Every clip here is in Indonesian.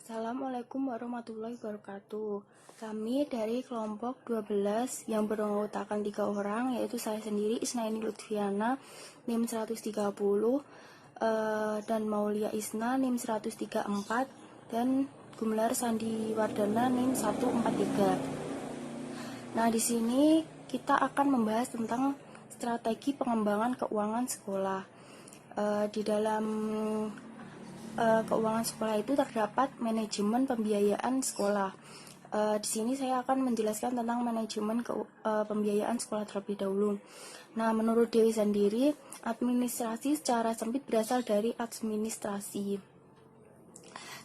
Assalamualaikum warahmatullahi wabarakatuh. Kami dari kelompok 12 yang beranggotakan 3 orang, yaitu saya sendiri Isnaini Lutfiana NIM 130, dan Maulia Isna NIM 134, dan Gumelar Sandi Wardana NIM 143. Nah, di sini kita akan membahas tentang strategi pengembangan keuangan sekolah. Di dalam keuangan sekolah itu terdapat manajemen pembiayaan sekolah. Di sini saya akan menjelaskan tentang manajemen pembiayaan sekolah terlebih dahulu. Nah, menurut Dewi sendiri, administrasi secara sempit berasal dari administrasi,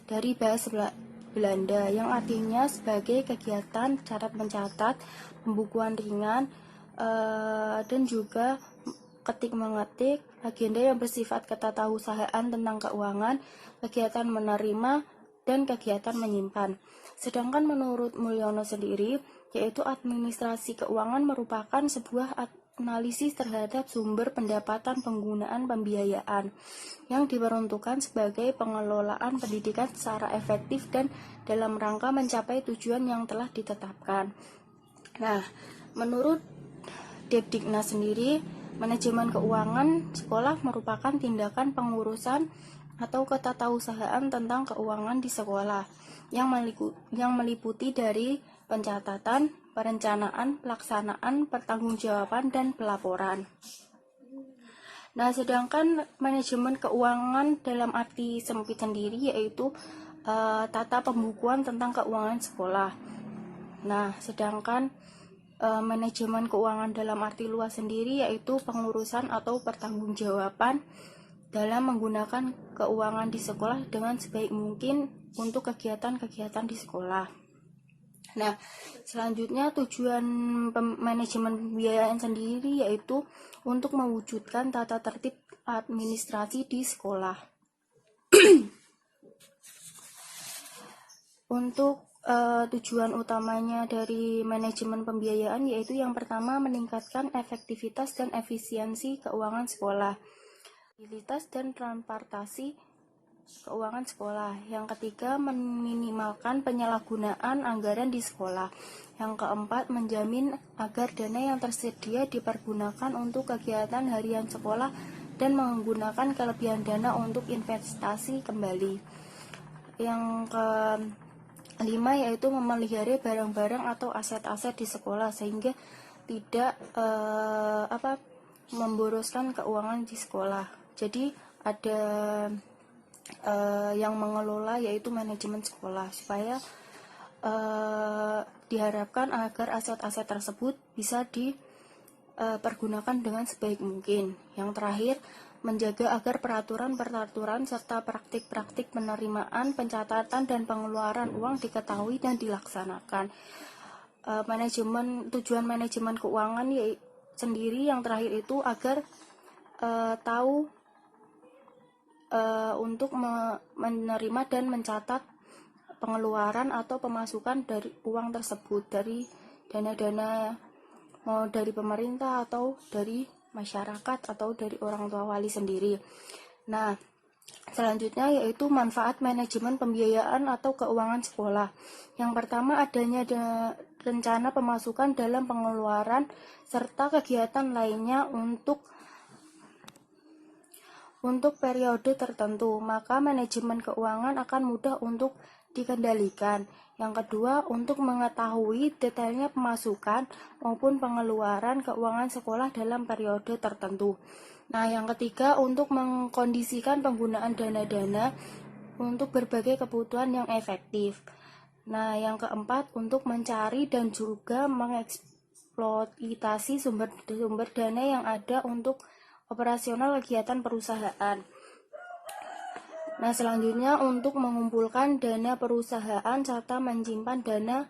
dari bahasa Belanda yang artinya sebagai kegiatan catat mencatat, pembukuan ringan, dan juga ketik mengetik, agenda yang bersifat ketatausahaan tentang keuangan, kegiatan menerima, dan kegiatan menyimpan. Sedangkan menurut Mulyono sendiri, yaitu administrasi keuangan merupakan sebuah analisis terhadap sumber pendapatan penggunaan pembiayaan yang diperuntukkan sebagai pengelolaan pendidikan secara efektif dan dalam rangka mencapai tujuan yang telah ditetapkan. Nah, menurut Depdiknas sendiri, manajemen keuangan sekolah merupakan tindakan pengurusan atau ketatausahaan tentang keuangan di sekolah yang meliputi dari pencatatan, perencanaan, pelaksanaan, pertanggungjawaban, dan pelaporan. Nah, sedangkan manajemen keuangan dalam arti sempit sendiri yaitu tata pembukuan tentang keuangan sekolah. Nah, sedangkan manajemen keuangan dalam arti luas sendiri yaitu pengurusan atau pertanggungjawaban dalam menggunakan keuangan di sekolah dengan sebaik mungkin untuk kegiatan-kegiatan di sekolah. Nah, selanjutnya tujuan manajemen pembiayaan sendiri yaitu untuk mewujudkan tata tertib administrasi di sekolah. Untuk tujuan utamanya dari manajemen pembiayaan yaitu yang pertama meningkatkan efektivitas dan efisiensi keuangan sekolah, stabilitas dan transportasi keuangan sekolah. Yang ketiga, meminimalkan penyalahgunaan anggaran di sekolah. Yang keempat, menjamin agar dana yang tersedia dipergunakan untuk kegiatan harian sekolah dan menggunakan kelebihan dana untuk investasi kembali. Yang kelima yaitu memelihara barang-barang atau aset-aset di sekolah sehingga tidak memboroskan keuangan di sekolah. Jadi ada yang mengelola yaitu manajemen sekolah supaya diharapkan agar aset-aset tersebut bisa dipergunakan dengan sebaik mungkin. Yang terakhir, menjaga agar peraturan-peraturan serta praktik-praktik penerimaan, pencatatan, dan pengeluaran uang diketahui dan dilaksanakan. Tujuan manajemen keuangan sendiri yang terakhir itu agar tahu untuk menerima dan mencatat pengeluaran atau pemasukan dari uang tersebut, dari dana-dana mau dari pemerintah atau dari masyarakat atau dari orang tua wali sendiri. Nah, selanjutnya yaitu manfaat manajemen pembiayaan atau keuangan sekolah. Yang pertama, adanya rencana pemasukan dalam pengeluaran serta kegiatan lainnya untuk periode tertentu, maka manajemen keuangan akan mudah untuk dikendalikan. Yang kedua, untuk mengetahui detailnya pemasukan maupun pengeluaran keuangan sekolah dalam periode tertentu. Nah, yang ketiga, untuk mengkondisikan penggunaan dana-dana untuk berbagai kebutuhan yang efektif. Nah, yang keempat, untuk mencari dan juga mengeksploitasi sumber dana yang ada untuk operasional kegiatan perusahaan. Nah, selanjutnya untuk mengumpulkan dana perusahaan serta menyimpan dana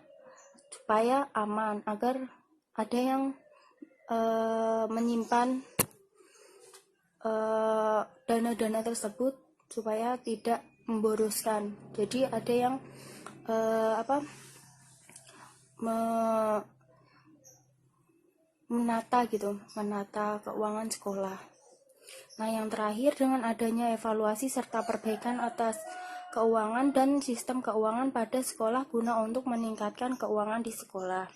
supaya aman, agar ada yang menyimpan dana-dana tersebut supaya tidak memboroskan. Jadi ada yang menata keuangan sekolah. Nah, yang terakhir, dengan adanya evaluasi serta perbaikan atas keuangan dan sistem keuangan pada sekolah guna untuk meningkatkan keuangan di sekolah.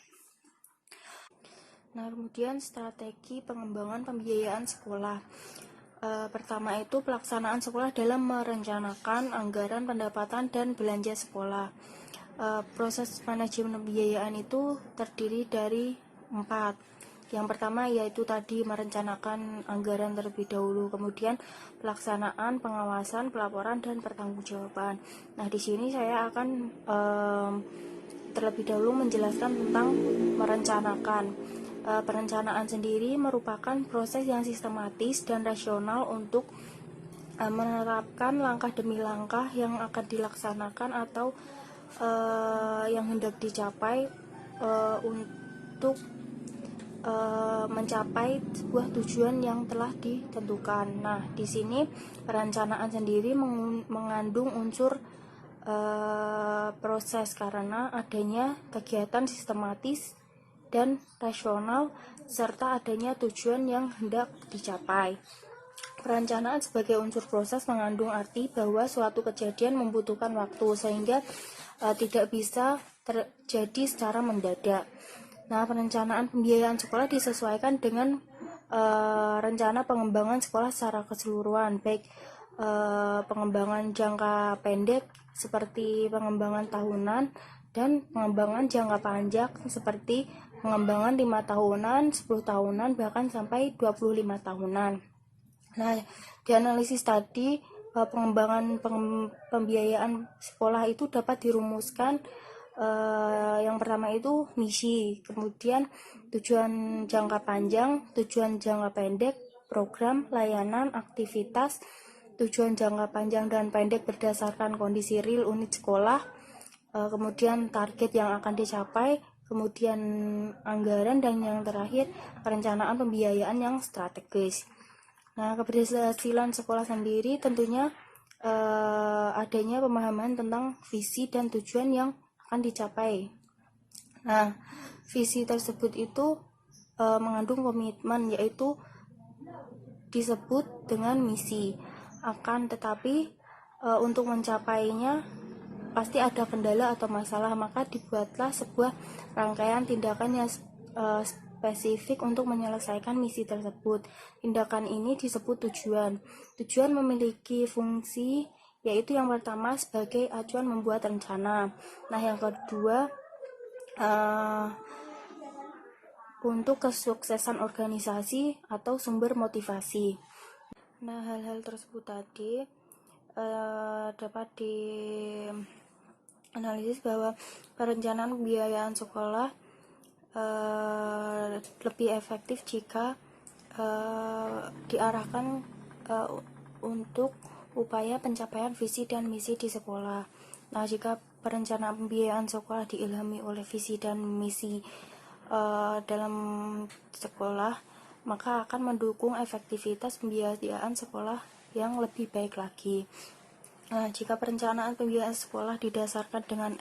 Nah, kemudian strategi pengembangan pembiayaan sekolah. Pertama itu pelaksanaan sekolah dalam merencanakan anggaran pendapatan dan belanja sekolah. Proses manajemen pembiayaan itu terdiri dari 4. Yang pertama yaitu tadi merencanakan anggaran terlebih dahulu, kemudian pelaksanaan, pengawasan, pelaporan, dan pertanggungjawaban. Nah, di sini saya akan terlebih dahulu menjelaskan tentang merencanakan. Perencanaan sendiri merupakan proses yang sistematis dan rasional untuk menerapkan langkah demi langkah yang akan dilaksanakan atau yang hendak dicapai untuk mencapai sebuah tujuan yang telah ditentukan. Nah, di sini perencanaan sendiri mengandung unsur proses karena adanya kegiatan sistematis dan rasional serta adanya tujuan yang hendak dicapai. Perencanaan sebagai unsur proses mengandung arti bahwa suatu kejadian membutuhkan waktu sehingga tidak bisa terjadi secara mendadak. Nah, perencanaan pembiayaan sekolah disesuaikan dengan rencana pengembangan sekolah secara keseluruhan, baik pengembangan jangka pendek seperti pengembangan tahunan dan pengembangan jangka panjang seperti pengembangan 5 tahunan, 10 tahunan, bahkan sampai 25 tahunan. Nah, di analisis tadi pengembangan pembiayaan sekolah itu dapat dirumuskan. Yang pertama itu misi, kemudian tujuan jangka panjang, tujuan jangka pendek, program, layanan, aktivitas, tujuan jangka panjang dan pendek berdasarkan kondisi real unit sekolah, kemudian target yang akan dicapai, kemudian anggaran, dan yang terakhir perencanaan pembiayaan yang strategis. Nah, keberhasilan sekolah sendiri tentunya adanya pemahaman tentang visi dan tujuan yang akan dicapai. Nah, visi tersebut itu mengandung komitmen, yaitu disebut dengan misi. Akan tetapi untuk mencapainya pasti ada kendala atau masalah, maka dibuatlah sebuah rangkaian tindakan yang spesifik untuk menyelesaikan misi tersebut. Tindakan ini disebut tujuan. Tujuan memiliki fungsi, yaitu yang pertama sebagai acuan membuat rencana. Nah, yang kedua untuk kesuksesan organisasi atau sumber motivasi. Nah, hal-hal tersebut tadi dapat dianalisis bahwa perencanaan pembiayaan sekolah lebih efektif jika diarahkan untuk upaya pencapaian visi dan misi di sekolah. Nah, jika perencanaan pembiayaan sekolah diilhami oleh visi dan misi dalam sekolah, maka akan mendukung efektivitas pembiayaan sekolah yang lebih baik lagi. Nah, jika perencanaan pembiayaan sekolah didasarkan dengan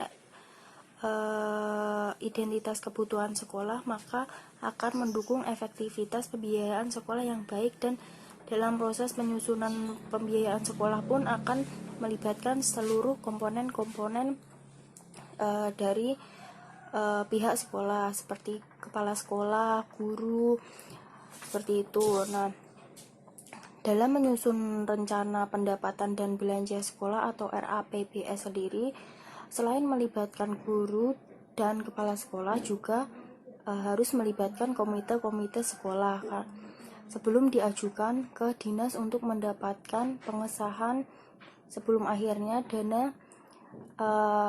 identitas kebutuhan sekolah, maka akan mendukung efektivitas pembiayaan sekolah yang baik, dan dalam proses penyusunan pembiayaan sekolah pun akan melibatkan seluruh komponen-komponen dari pihak sekolah seperti kepala sekolah, guru, seperti itu. Nah, dalam menyusun rencana pendapatan dan belanja sekolah atau RAPBS sendiri, selain melibatkan guru dan kepala sekolah, juga harus melibatkan komite-komite sekolah kan, sebelum diajukan ke dinas untuk mendapatkan pengesahan, sebelum akhirnya dana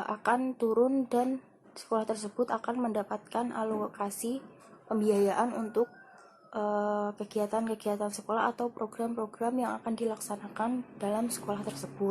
akan turun dan sekolah tersebut akan mendapatkan alokasi pembiayaan untuk kegiatan-kegiatan sekolah atau program-program yang akan dilaksanakan dalam sekolah tersebut.